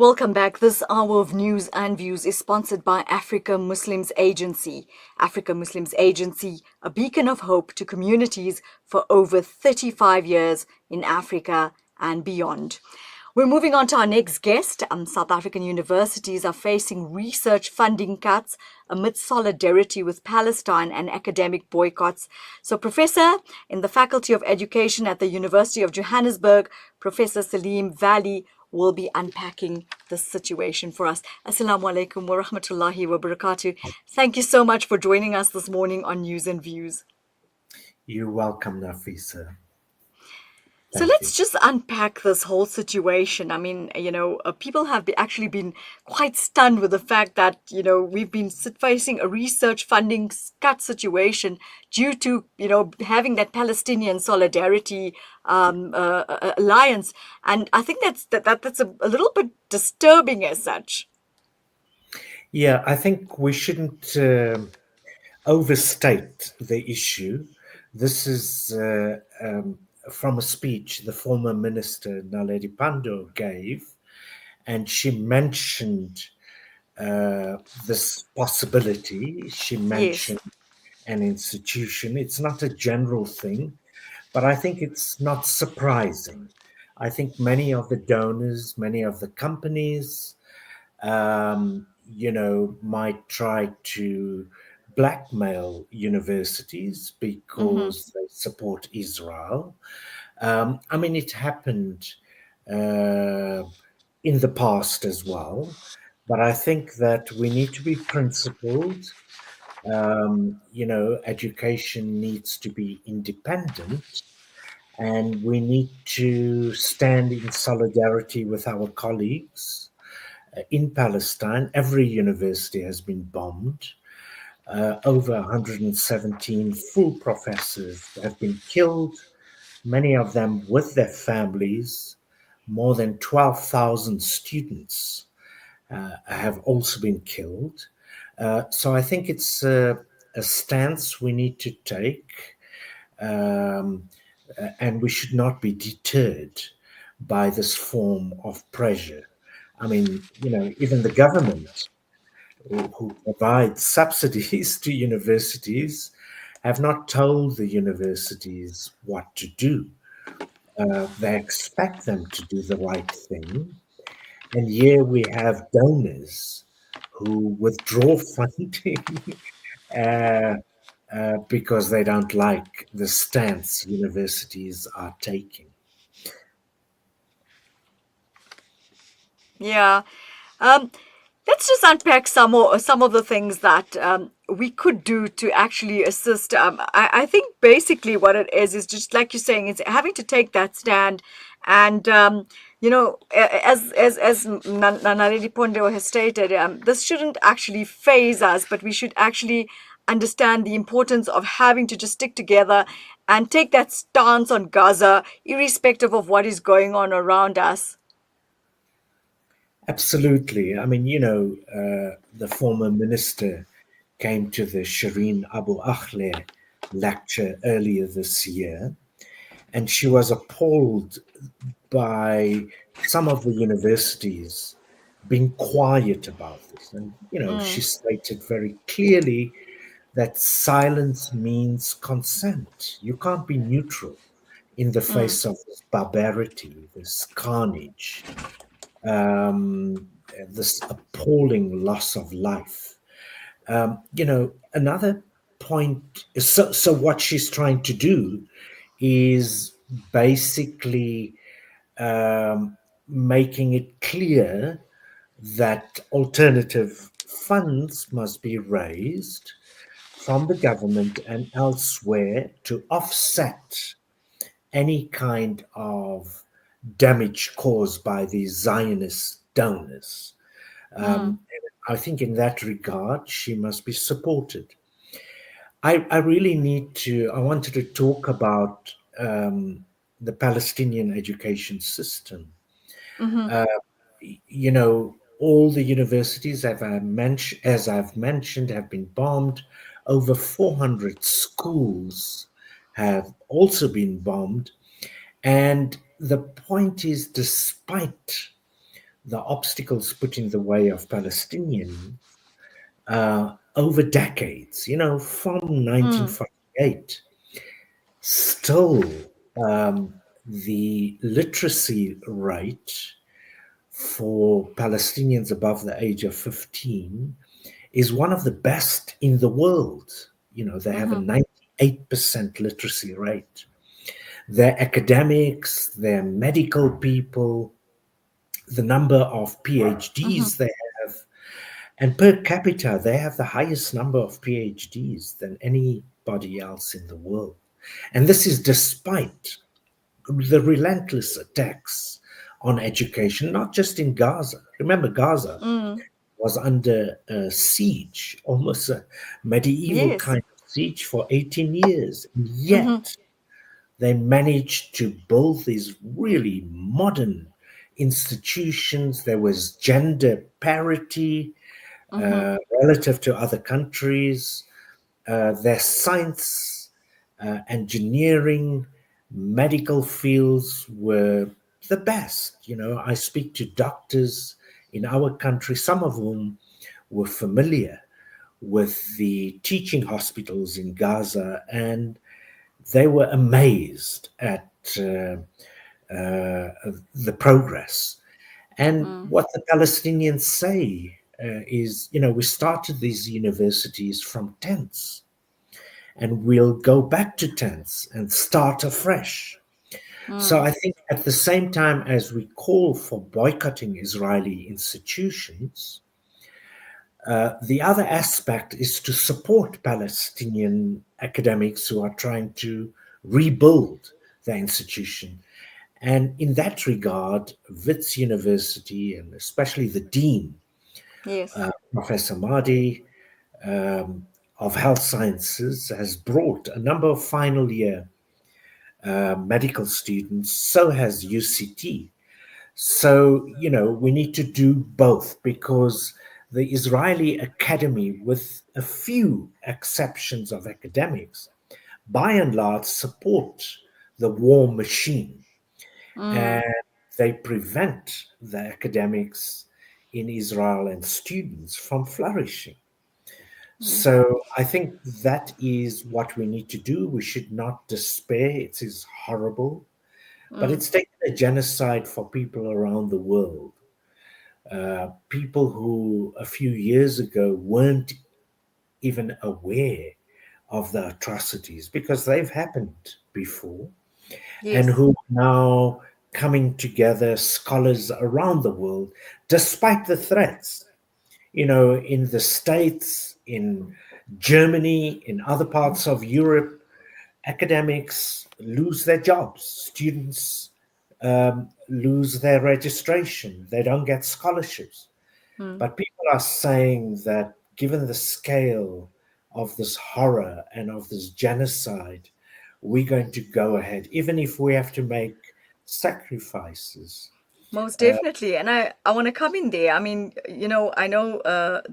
Welcome back. This hour of news and views is sponsored by Africa Muslims Agency. Africa Muslims Agency, a beacon of hope to communities for over 35 years in Africa and beyond. We're moving on to our next guest. South African universities are facing research funding cuts amid solidarity with Palestine and academic boycotts. So, Professor in the Faculty of Education at the University of Johannesburg, Professor Salim Vally, will be unpacking this situation for us. Assalamu alaikum wa rahmatullahi wa barakatuh. Thank you so much for joining us this morning on News and Views. You're welcome, Nafisa. So let's just unpack this whole situation. I mean, people have actually been quite stunned with the fact that, we've been facing a research funding cut situation due to, having that Palestinian solidarity alliance. And I think that's a little bit disturbing as such. Yeah, I think we shouldn't overstate the issue. This is from a speech the former minister Naledi Pandor gave, and she mentioned this possibility. She mentioned an institution. It's not a general thing, but I think it's not surprising. I think many of the donors, many of the companies, might try to blackmail universities because they support Israel. I mean, it happened in the past as well, but I think that we need to be principled. Education needs to be independent, and we need to stand in solidarity with our colleagues in Palestine. Every university has been bombed. Over 117 full professors have been killed, many of them with their families. More than 12,000 students have also been killed. So I think it's a stance we need to take, and we should not be deterred by this form of pressure. I mean, even the government who provides subsidies to universities have not told the universities what to do. They expect them to do the right thing. And here we have donors who withdraw funding because they don't like the stance universities are taking. Yeah. Let's just unpack some of the things that we could do to actually assist. I think basically what it is just like you're saying, it's having to take that stand, and as Naledi Pondo has stated, this shouldn't actually phase us, but we should actually understand the importance of having to just stick together and take that stance on Gaza, irrespective of what is going on around us. Absolutely. I mean, the former minister came to the Shireen Abu Akleh lecture earlier this year, and she was appalled by some of the universities being quiet about this. And, she stated very clearly that silence means consent. You can't be neutral in the face of this barbarity, this carnage, this appalling loss of life. Another point is, so what she's trying to do is basically making it clear that alternative funds must be raised from the government and elsewhere to offset any kind of damage caused by these Zionist donors. I think in that regard, she must be supported. I really I wanted to talk about the Palestinian education system. All the universities, as I've mentioned, have been bombed. Over 400 schools have also been bombed. And the point is, despite the obstacles put in the way of Palestinians over decades, from Mm. 1948, still the literacy rate for Palestinians above the age of 15 is one of the best in the world. They have a Mm-hmm. 98% literacy rate. Their academics, their medical people, the number of Mm-hmm. PhDs they have, and per capita, they have the highest number of PhDs than anybody else in the world. And this is despite the relentless attacks on education, not just in Gaza. Remember, Gaza Mm. was under siege, almost a medieval Yes. kind of siege for 18 years. And Mm-hmm. yet, they managed to build these really modern institutions. There was gender parity Mm-hmm. relative to other countries. Their science, engineering, medical fields were the best. I speak to doctors in our country, some of whom were familiar with the teaching hospitals in Gaza, and they were amazed at uh, the progress. And Mm. what the Palestinians say is, we started these universities from tents, and we'll go back to tents and start afresh. So Mm. I think at the same time as we call for boycotting Israeli institutions, the other aspect is to support Palestinian academics who are trying to rebuild their institution. And in that regard, Wits University, and especially the dean, Yes. Professor Mahdi, um, of health sciences, has brought a number of final year medical students. So has UCT. So, we need to do both, because the Israeli academy, with a few exceptions of academics, by and large support the war machine, Mm. and they prevent the academics in Israel and students from flourishing. Mm. So I think that is what we need to do. We should not despair. It is horrible, but Mm. it's taken a genocide for people around the world. People who a few years ago weren't even aware of the atrocities because they've happened before, and Yes. who are now coming together, scholars around the world, despite the threats. In the States, in Germany, in other parts of Europe, academics lose their jobs, students lose their registration, they don't get scholarships. Mm. But people are saying that given the scale of this horror and of this genocide, we're going to go ahead, even if we have to make sacrifices. Most Uh, definitely. And I want to come in there. I mean, I know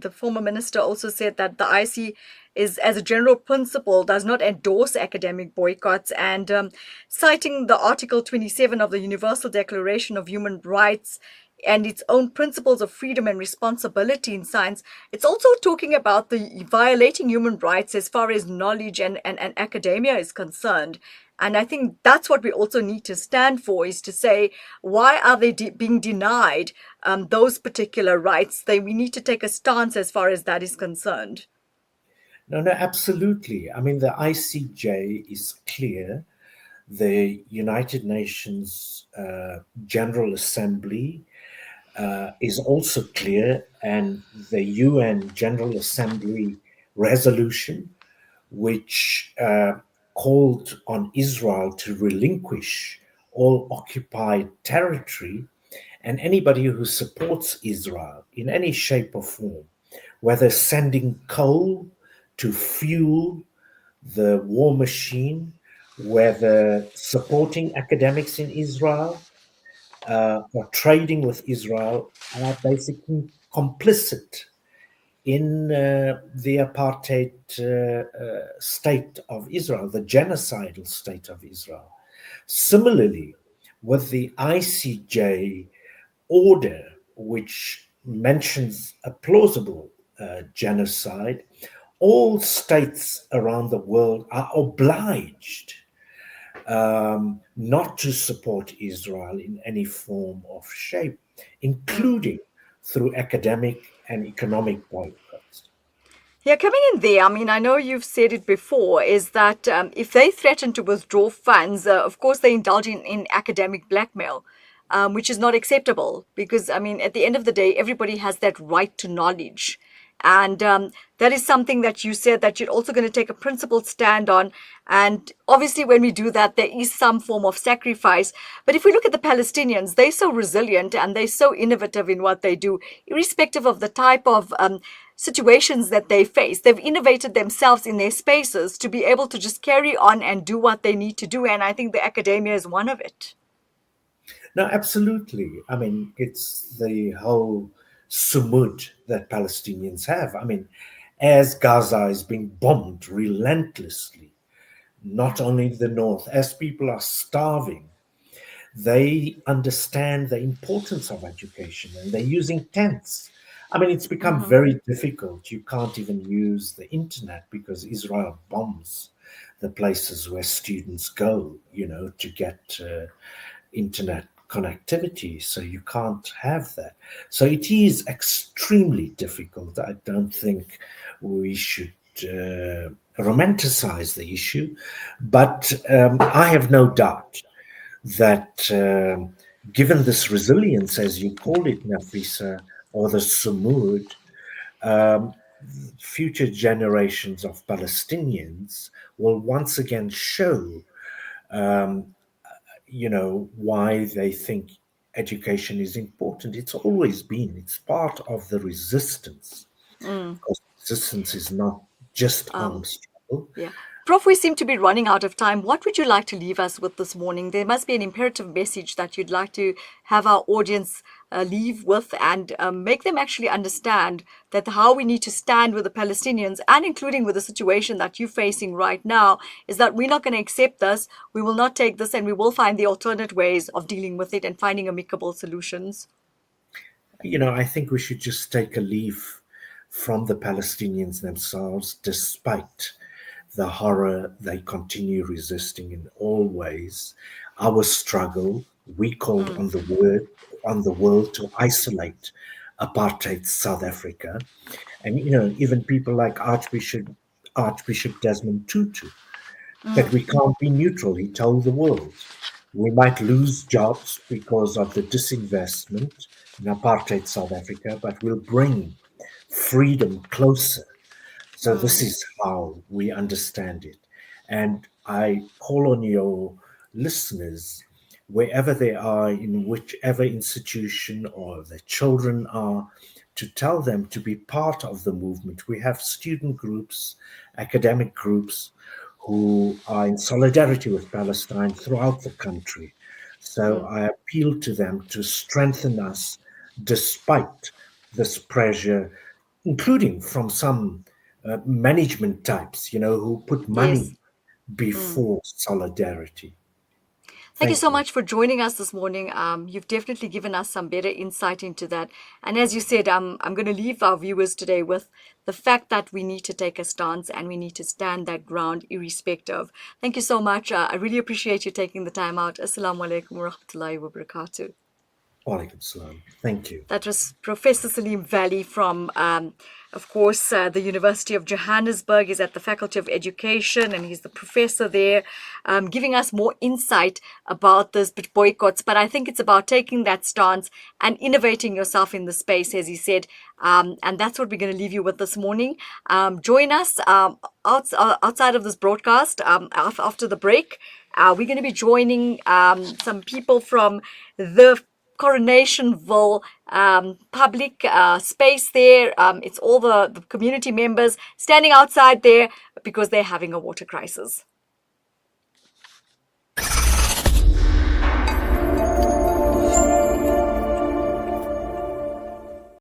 the former minister also said that the IC is, as a general principle, does not endorse academic boycotts. And citing the Article 27 of the Universal Declaration of Human Rights and its own principles of freedom and responsibility in science, it's also talking about the violating human rights as far as knowledge and academia is concerned. And I think that's what we also need to stand for, is to say, why are they being denied those particular rights? We need to take a stance as far as that is concerned. no, no, absolutely. I mean, the ICJ is clear. The United Nations General Assembly is also clear, and the UN General Assembly resolution, which called on Israel to relinquish all occupied territory, and anybody who supports Israel in any shape or form, whether sending coal to fuel the war machine, whether supporting academics in Israel or trading with Israel, are basically complicit in the apartheid state of Israel, the genocidal state of Israel. Similarly, with the ICJ order which mentions a plausible genocide, all states around the world are obliged not to support Israel in any form of shape, Mm. including through academic and economic boycotts. Yeah, coming in there, I mean, I know you've said it before, is that if they threaten to withdraw funds, of course, they indulge in academic blackmail, which is not acceptable because, I mean, at the end of the day, everybody has that right to knowledge. And that is something that you said that you're also going to take a principled stand on. And obviously, when we do that, there is some form of sacrifice. But if we look at the Palestinians, they're so resilient and they're so innovative in what they do, irrespective of the type of situations that they face. They've innovated themselves in their spaces to be able to just carry on and do what they need to do. And I think the academia is one of it. No, absolutely. I mean, it's the whole sumud that Palestinians have. I mean, as Gaza is being bombed relentlessly, not only the north, as people are starving, they understand the importance of education and they're using tents. I mean, it's become Hmm. very difficult. You can't even use the internet because Israel bombs the places where students go, to get internet connectivity. So you can't have that. So it is extremely difficult. I don't think we should romanticize the issue, but I have no doubt that given this resilience, as you call it, Nafisa, or the Sumud, um, future generations of Palestinians will once again show, um, why they think education is important. It's always been, it's part of the resistance. Mm. Of course, resistance is not just Um, armed struggle. yeah. Prof, we seem to be running out of time. What would you like to leave us with this morning? There must be an imperative message that you'd like to have our audience leave with and make them actually understand that how we need to stand with the Palestinians and including with the situation that you're facing right now is that we're not going to accept this. We will not take this and we will find the alternate ways of dealing with it and finding amicable solutions. I think we should just take a leaf from the Palestinians themselves, despite the horror they continue resisting in all ways. Our struggle, we called Mm. on the world to isolate apartheid South Africa. And even people like Archbishop Desmond Tutu, that Mm. we can't be neutral, he told the world. We might lose jobs because of the disinvestment in apartheid South Africa, but we'll bring freedom closer. So this Mm. is how we understand it. And I call on your listeners, wherever they are, in whichever institution or their children are, to tell them to be part of the movement. We have student groups, academic groups who are in solidarity with Palestine throughout the country. So Mm. I appeal to them to strengthen us despite this pressure, including from some management types, who put Yes. money Mm. before solidarity. Thank you Thank so you. much for joining us this morning. You've definitely given us some better insight into that. And as you said, I'm going to leave our viewers today with the fact that we need to take a stance and we need to stand that ground irrespective. Thank you so much. I really appreciate you taking the time out. Assalamu alaikum wa rahmatullahi wa barakatuh. Walaikum salam. Thank you. That was Professor Salim Vally from, of course, the University of Johannesburg. He's at the Faculty of Education and he's the professor there, giving us more insight about this boycotts. But I think it's about taking that stance and innovating yourself in the space, as he said. And that's what we're going to leave you with this morning. Join us outside of this broadcast after the break. We're going to be joining some people from the Coronationville public space there. It's all the community members standing outside there because they're having a water crisis.